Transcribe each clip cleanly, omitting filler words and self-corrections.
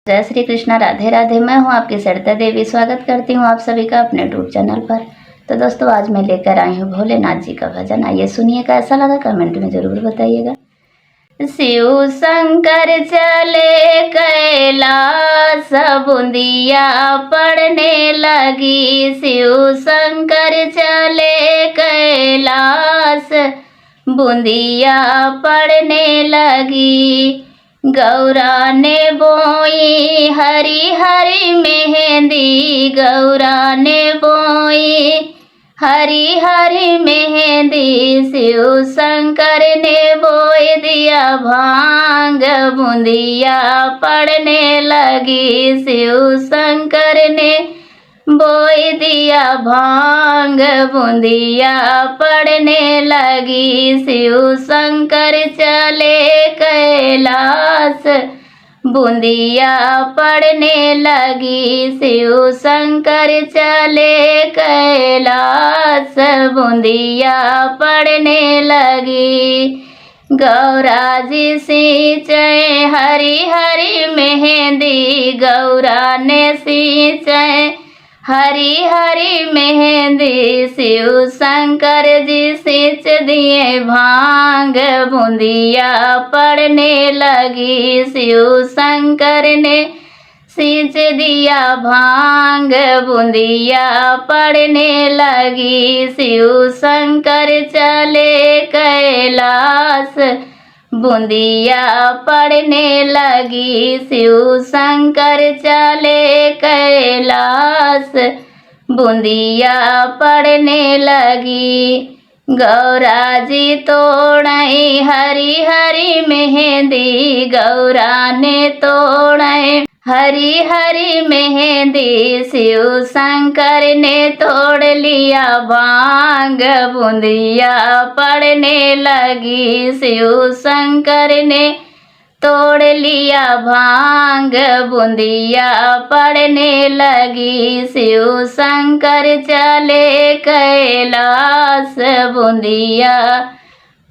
जय श्री कृष्णा, राधे राधे। मैं हूं आपकी सरिता देवी। स्वागत करती हूं आप सभी का अपने यूट्यूब चैनल पर। तो दोस्तों, आज मैं लेकर आई हूं भोलेनाथ जी का भजन। आइए सुनिए, कैसा लगा कमेंट में जरूर बताइएगा। शिव शंकर चले कैलाश, बूंदिया पड़ने लगी। शिव शंकर चले कैलाश, बूंदिया पड़ने लगी। गौरा ने बोई हरी हरी मेहंदी, गौरा ने बोई हरी हरी मेहंदी। शिव शंकर ने बोई दिया भांग, बूंदिया पड़ने लगी। शिव शंकर ने बोई दिया भांग, बूंदिया पड़ने लगी। शिव शंकर चले कैलाश, बूंदिया पड़ने लगी। शिव शंकर चले कैलाश, बूंदिया पड़ने लगी। गौरा जी सींचे हरी हरी मेहंदी, गौरा ने सींचे हरी हरी मेहंदी। शिव शंकर जी सींच दिए भांग, बूंदिया पड़ने लगी। शिव शंकर ने सींच दिया भांग, बूंदिया पड़ने लगी। शिव शंकर चले कैलाश, बूंदिया पड़ने लगी। शिव शंकर चले कैलाश, बूंदिया पड़ने लगी। गौरा जी तोड़े हरी हरी मेहंदी, गौरा ने तोड़े हरी हरी मेहंदी। शिव शंकर ने तोड़ लिया भांग, बूंदिया पड़ने लगी। शिव शंकर ने तोड़ लिया भांग, बूंदिया पड़ने लगी। शिव शंकर चले कैलाश, बूंदिया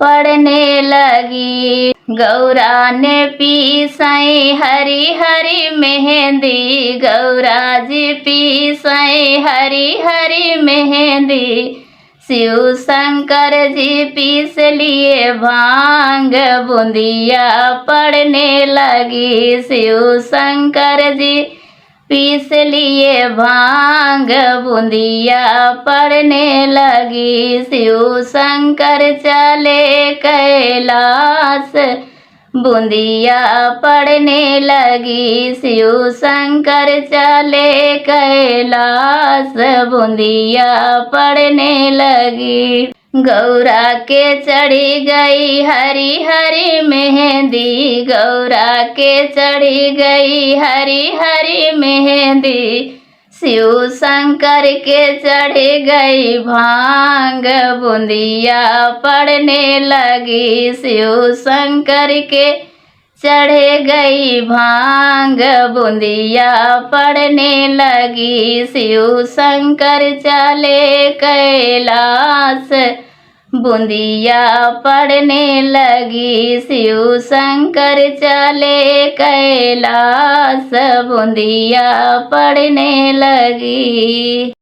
पड़ने लगी। गौरा ने पीसई हरी हरी मेहंदी, गौरा जी पीसई हरी हरी मेहंदी। शिव शंकर जी पीस लिए भांग, बूंदिया पड़ने लगी। शिव शंकर जी पीस लिए भांग, बूंदिया पड़ने लगी। शिव शंकर चले कैलाश, बूंदिया पड़ने लगी। शिव शंकर चले कैलाश, बूंदिया पड़ने लगी। गौरा के चढ़ी गई हरी हरी मेहंदी, गौरा के चढ़ी गई हरी हरी मेहंदी। शिव शंकर के चढ़ गई भांग, बूंदिया पड़ने लगी। शिव शंकर के चढ़ गई भांग, बूंदिया पड़ने लगी। शिव शंकर चले कैलाश, बूंदिया पड़ने लगी। शिव शंकर चले कैलाश, बूंदिया पड़ने लगी।